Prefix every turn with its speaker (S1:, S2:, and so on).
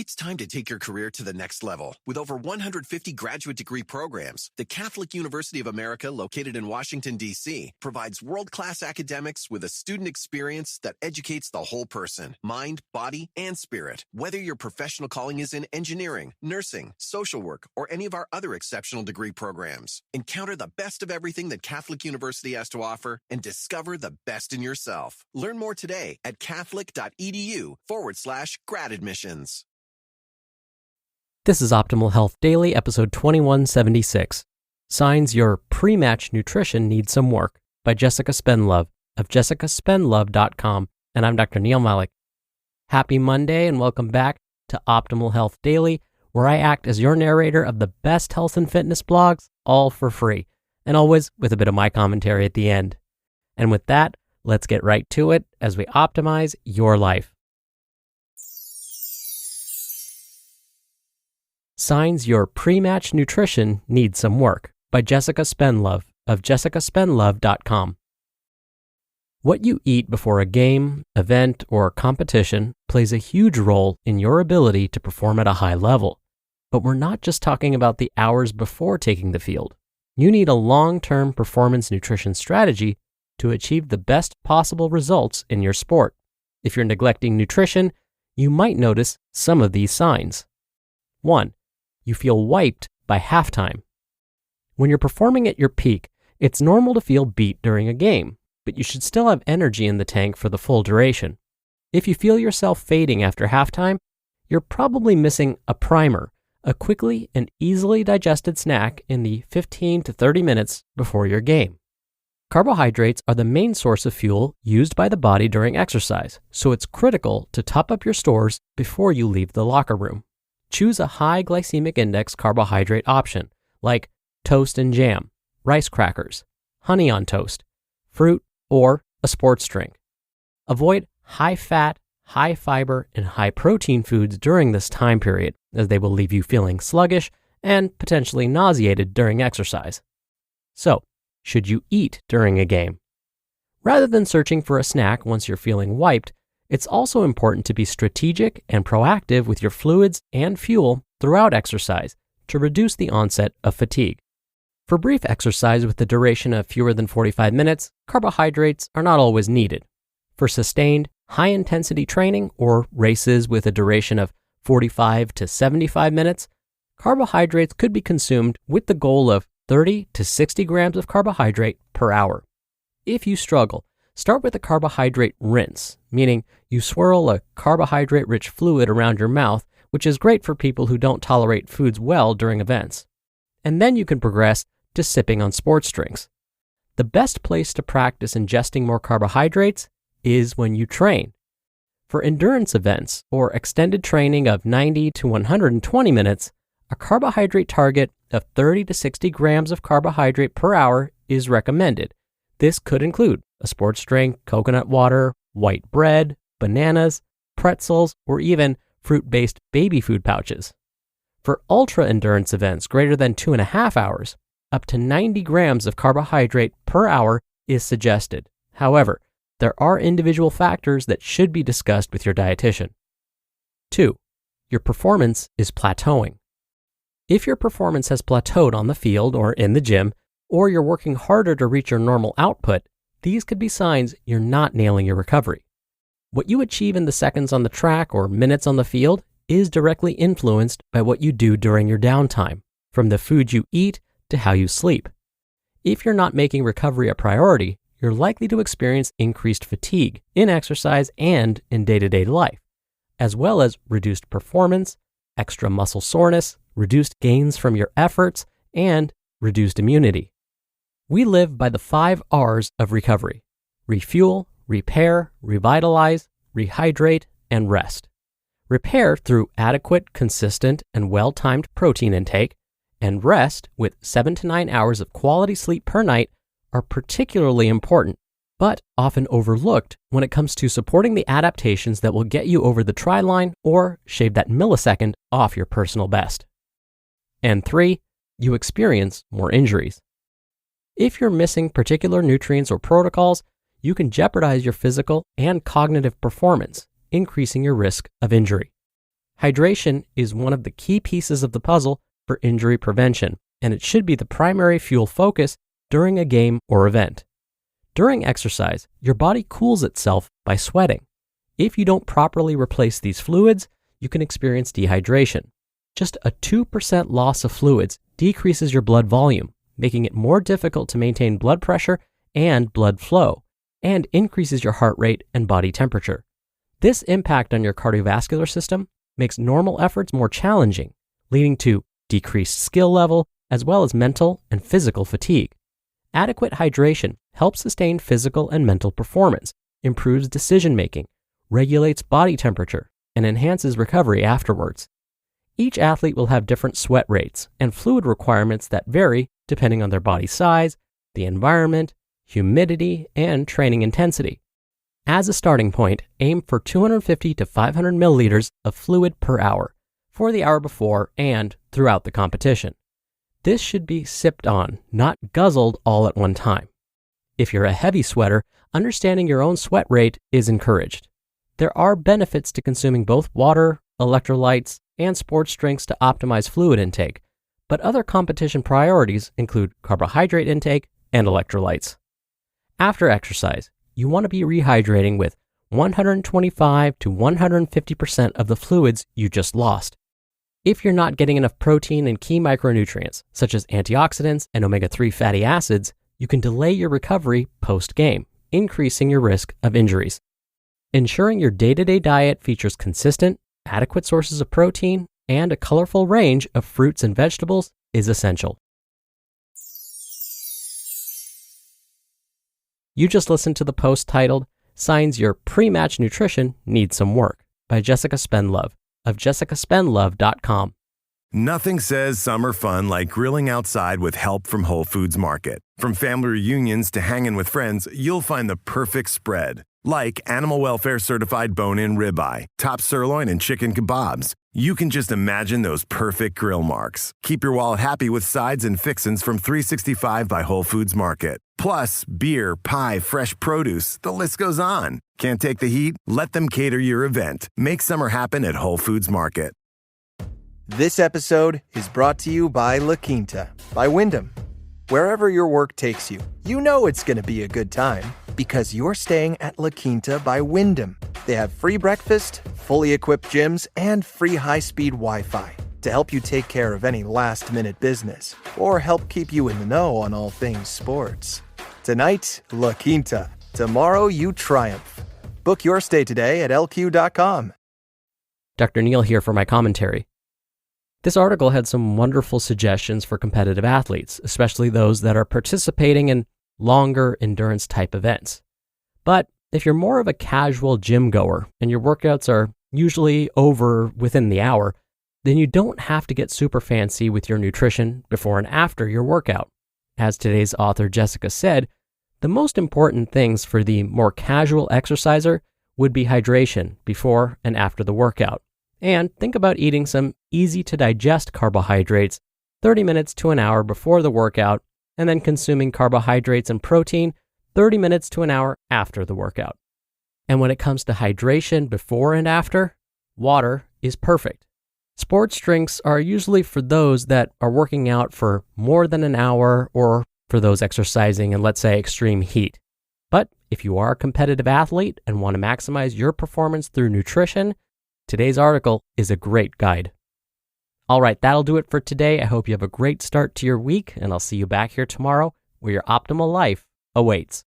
S1: It's time to take your career to the next level. With over 150 graduate degree programs, the Catholic University of America, located in Washington, D.C., provides world-class academics with a student experience that educates the whole person, mind, body, and spirit. Whether your professional calling is in engineering, nursing, social work, or any of our other exceptional degree programs, encounter the best of everything that Catholic University has to offer and discover the best in yourself. Learn more today at catholic.edu/grad admissions.
S2: This is Optimal Health Daily, episode 2176, Signs Your Pre-Match Nutrition Needs Some Work, by Jessica Spendlove of jessicaspendlove.com, and I'm Dr. Neil Malik. Happy Monday and welcome back to Optimal Health Daily, where I act as your narrator of the best health and fitness blogs, all for free, and always with a bit of my commentary at the end. And with that, let's get right to it as we optimize your life. Signs Your Pre-Match Nutrition Needs Some Work, by Jessica Spendlove of jessicaspendlove.com. What you eat before a game, event, or competition plays a huge role in your ability to perform at a high level. But we're not just talking about the hours before taking the field. You need a long-term performance nutrition strategy to achieve the best possible results in your sport. If you're neglecting nutrition, you might notice some of these signs. 1. You feel wiped by halftime. When you're performing at your peak, it's normal to feel beat during a game, but you should still have energy in the tank for the full duration. If you feel yourself fading after halftime, you're probably missing a primer, a quickly and easily digested snack in the 15 to 30 minutes before your game. Carbohydrates are the main source of fuel used by the body during exercise, so it's critical to top up your stores before you leave the locker room. Choose a high glycemic index carbohydrate option, like toast and jam, rice crackers, honey on toast, fruit, or a sports drink. Avoid high-fat, high-fiber, and high-protein foods during this time period, as they will leave you feeling sluggish and potentially nauseated during exercise. So, should you eat during a game? Rather than searching for a snack once you're feeling wiped, it's also important to be strategic and proactive with your fluids and fuel throughout exercise to reduce the onset of fatigue. For brief exercise with a duration of fewer than 45 minutes, carbohydrates are not always needed. For sustained, high-intensity training or races with a duration of 45 to 75 minutes, carbohydrates could be consumed with the goal of 30 to 60 grams of carbohydrate per hour. If you struggle, start with a carbohydrate rinse, meaning you swirl a carbohydrate-rich fluid around your mouth, which is great for people who don't tolerate foods well during events. And then you can progress to sipping on sports drinks. The best place to practice ingesting more carbohydrates is when you train. For endurance events or extended training of 90 to 120 minutes, a carbohydrate target of 30 to 60 grams of carbohydrate per hour is recommended. This could include a sports drink, coconut water, white bread, bananas, pretzels, or even fruit-based baby food pouches. For ultra-endurance events greater than 2.5 hours, up to 90 grams of carbohydrate per hour is suggested. However, there are individual factors that should be discussed with your dietitian. 2. Your performance is plateauing. If your performance has plateaued on the field or in the gym, or you're working harder to reach your normal output, these could be signs you're not nailing your recovery. What you achieve in the seconds on the track or minutes on the field is directly influenced by what you do during your downtime, from the food you eat to how you sleep. If you're not making recovery a priority, you're likely to experience increased fatigue in exercise and in day-to-day life, as well as reduced performance, extra muscle soreness, reduced gains from your efforts, and reduced immunity. We live by the 5 R's of recovery: refuel, repair, revitalize, rehydrate, and rest. Repair through adequate, consistent, and well-timed protein intake, and rest with 7 to 9 hours of quality sleep per night are particularly important, but often overlooked when it comes to supporting the adaptations that will get you over the try line or shave that millisecond off your personal best. And 3, you experience more injuries. If you're missing particular nutrients or protocols, you can jeopardize your physical and cognitive performance, increasing your risk of injury. Hydration is one of the key pieces of the puzzle for injury prevention, and it should be the primary fuel focus during a game or event. During exercise, your body cools itself by sweating. If you don't properly replace these fluids, you can experience dehydration. Just a 2% loss of fluids decreases your blood volume, making it more difficult to maintain blood pressure and blood flow, and increases your heart rate and body temperature. This impact on your cardiovascular system makes normal efforts more challenging, leading to decreased skill level as well as mental and physical fatigue. Adequate hydration helps sustain physical and mental performance, improves decision-making, regulates body temperature, and enhances recovery afterwards. Each athlete will have different sweat rates and fluid requirements that vary depending on their body size, the environment, humidity, and training intensity. As a starting point, aim for 250 to 500 milliliters of fluid per hour for the hour before and throughout the competition. This should be sipped on, not guzzled all at one time. If you're a heavy sweater, understanding your own sweat rate is encouraged. There are benefits to consuming both water, electrolytes, and sports drinks to optimize fluid intake, but other competition priorities include carbohydrate intake and electrolytes. After exercise, you want to be rehydrating with 125 to 150% of the fluids you just lost. If you're not getting enough protein and key micronutrients, such as antioxidants and omega-3 fatty acids, you can delay your recovery post-game, increasing your risk of injuries. Ensuring your day-to-day diet features consistent, adequate sources of protein and a colorful range of fruits and vegetables is essential. You just listened to the post titled, "Signs Your Pre-Match Nutrition Needs Some Work" by Jessica Spendlove of jessicaspendlove.com.
S3: Nothing says summer fun like grilling outside with help from Whole Foods Market. From family reunions to hanging with friends, you'll find the perfect spread. Like animal welfare certified bone-in ribeye, top sirloin, and chicken kebabs. You can just imagine those perfect grill marks. Keep your wallet happy with sides and fixins from 365 by Whole Foods Market. Plus, beer, pie, fresh produce, the list goes on. Can't take the heat? Let them cater your event. Make summer happen at Whole Foods Market.
S4: This episode is brought to you by La Quinta by Wyndham. Wherever your work takes you, you know it's going to be a good time because you're staying at La Quinta by Wyndham. They have free breakfast, fully equipped gyms, and free high-speed Wi-Fi to help you take care of any last-minute business or help keep you in the know on all things sports. Tonight, La Quinta. Tomorrow, you triumph. Book your stay today at lq.com.
S2: Dr. Neal here for my commentary. This article had some wonderful suggestions for competitive athletes, especially those that are participating in longer endurance type events. But if you're more of a casual gym goer and your workouts are usually over within the hour, then you don't have to get super fancy with your nutrition before and after your workout. As today's author Jessica said, the most important things for the more casual exerciser would be hydration before and after the workout. And think about eating some easy-to-digest carbohydrates 30 minutes to an hour before the workout, and then consuming carbohydrates and protein 30 minutes to an hour after the workout. And when it comes to hydration before and after, water is perfect. Sports drinks are usually for those that are working out for more than an hour or for those exercising in, let's say, extreme heat. But if you are a competitive athlete and want to maximize your performance through nutrition, today's article is a great guide. All right, that'll do it for today. I hope you have a great start to your week, and I'll see you back here tomorrow where your optimal life awaits.